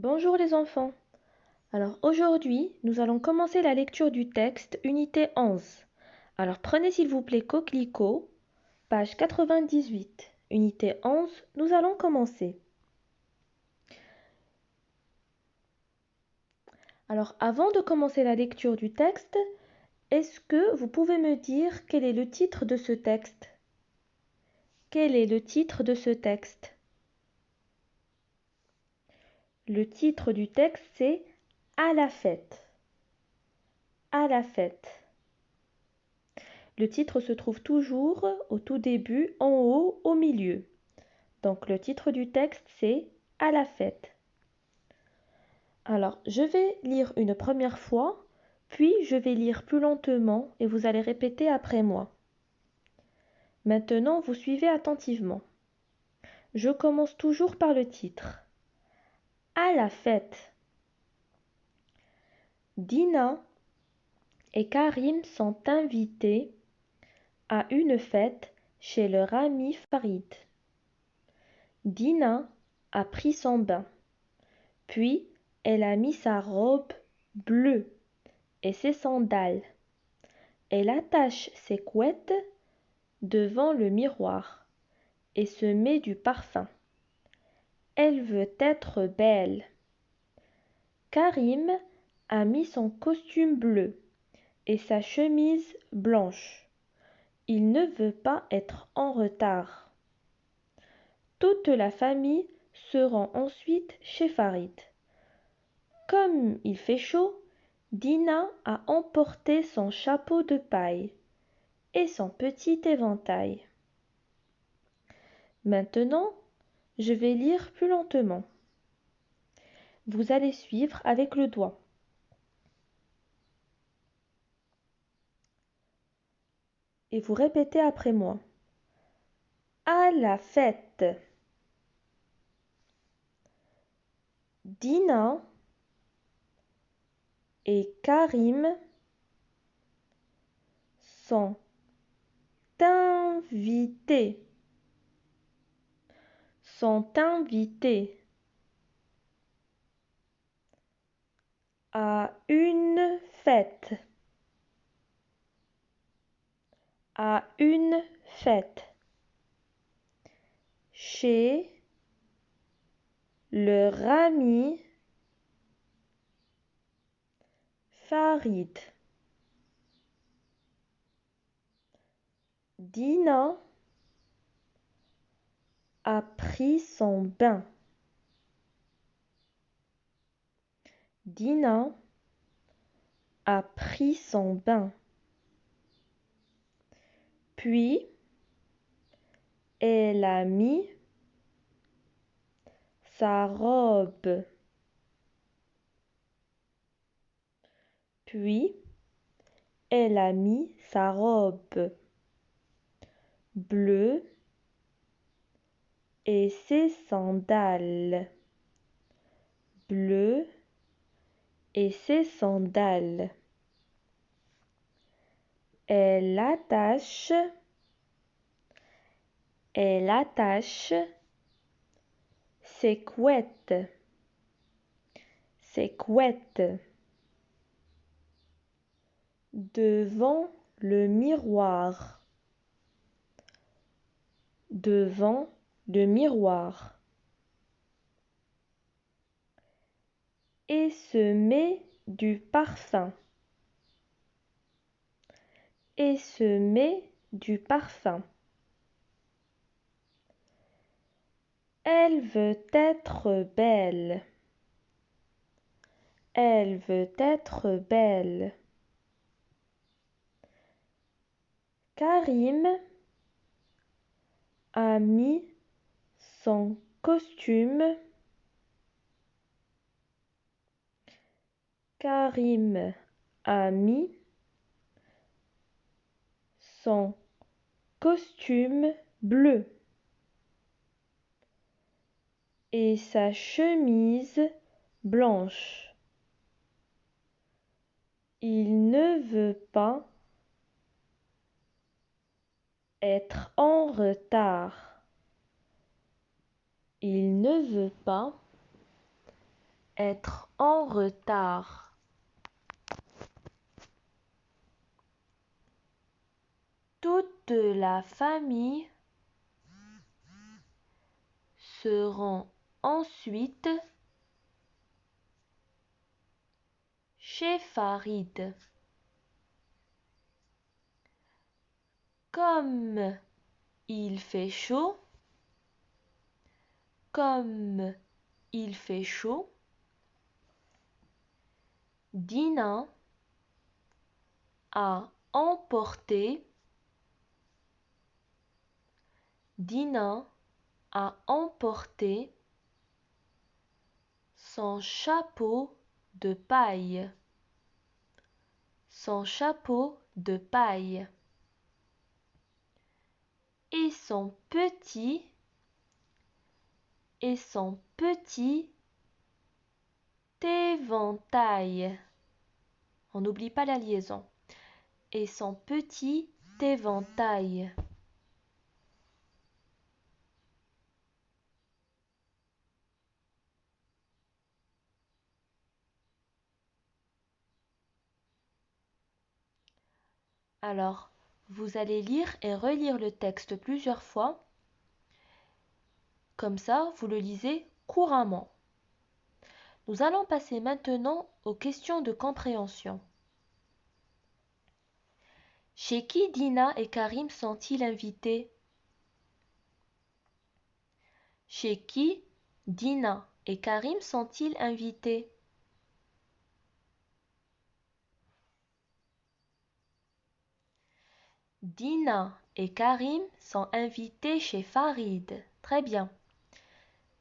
Bonjour les enfants. Alors aujourd'hui, nous allons commencer la lecture du texte, unité 11. Alors prenez s'il vous plaît Coquelicot, page 98. Unité 11, nous allons commencer. Alors avant de commencer la lecture du texte, est-ce que vous pouvez me dire quel est le titre de ce texte? Quel est le titre de ce texte? Le titre du texte c'est À la fête. À la fête. Le titre se trouve toujours au tout début, en haut, au milieu. Donc le titre du texte c'est À la fête. Alors je vais lire une première fois, puis je vais lire plus lentement et vous allez répéter après moi. Maintenant vous suivez attentivement. Je commence toujours par le titre. À la fête. Dina et Karim sont invités à une fête chez leur ami Farid. Dina a pris son bain, puis elle a mis sa robe bleue et ses sandales. Elle attache ses couettes devant le miroir et se met du parfum. Elle veut être belle. Karim a mis son costume bleu et sa chemise blanche. Il ne veut pas être en retard. Toute la famille se rend ensuite chez Farid. Comme il fait chaud, Dina a emporté son chapeau de paille et son petit éventail. Maintenant, je vais lire plus lentement. Vous allez suivre avec le doigt. Et vous répétez après moi. À la fête. Dina et Karim sont invités. Sont invités à une fête. À une fête. Chez leur ami Farid. Dina a pris son bain. Dina a pris son bain. Puis, elle a mis sa robe. Puis, elle a mis sa robe bleue et ses sandales. Bleues et ses sandales. Elle attache ses couettes devant le miroir. Devant le miroir. Et se met du parfum. Et se met du parfum. Elle veut être belle. Elle veut être belle. Karim a mis son costume. Karim a mis son costume bleu et sa chemise blanche. Il ne veut pas être en retard. Il ne veut pas être en retard. Toute la famille se rend ensuite chez Farid. Comme il fait chaud, comme il fait chaud, Dina a emporté son chapeau de paille. Son chapeau de paille. Et son petit éventail. On n'oublie pas la liaison. Et son petit éventail. Alors, vous allez lire et relire le texte plusieurs fois. Comme ça, vous le lisez couramment. Nous allons passer maintenant aux questions de compréhension. Chez qui Dina et Karim sont-ils invités? Chez qui Dina et Karim sont-ils invités? Dina et Karim sont invités chez Farid. Très bien.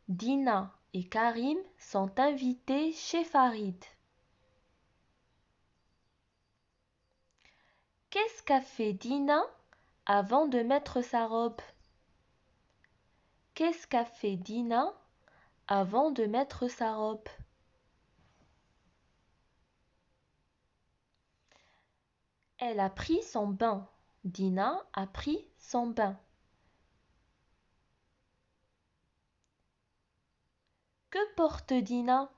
Dina et Karim sont invités chez Farid. Qu'est-ce qu'a fait Dina avant de mettre sa robe? Qu'est-ce qu'a fait Dina avant de mettre sa robe? Elle a pris son bain. Dina a pris son bain. Que porte Dina?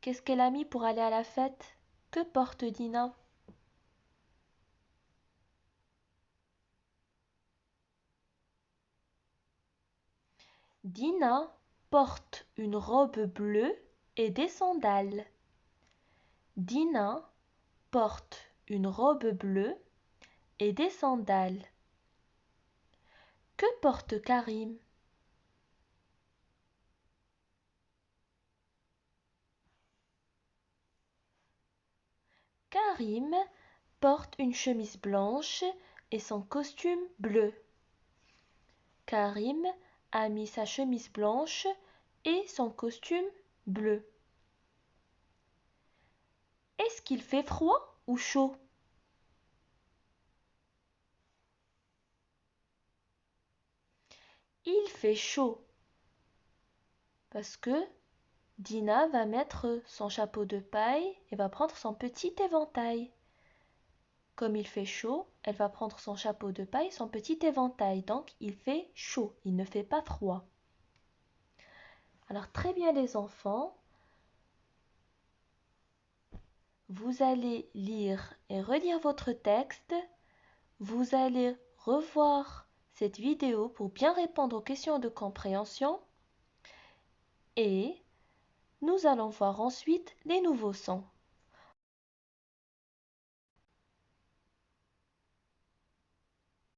Qu'est-ce qu'elle a mis pour aller à la fête? Que porte Dina? Dina porte une robe bleue et des sandales. Dina porte une robe bleue et des sandales. Que porte Karim? Karim porte une chemise blanche et son costume bleu. Karim a mis sa chemise blanche et son costume bleu. Est-ce qu'il fait froid ou chaud? Il fait chaud parce que Dina va mettre son chapeau de paille et va prendre son petit éventail. Comme il fait chaud, elle va prendre son chapeau de paille, son petit éventail. Donc il fait chaud, il ne fait pas froid. Alors très bien les enfants, vous allez lire et relire votre texte. Vous allez revoir cette vidéo pour bien répondre aux questions de compréhension. Et nous allons voir ensuite les nouveaux sons.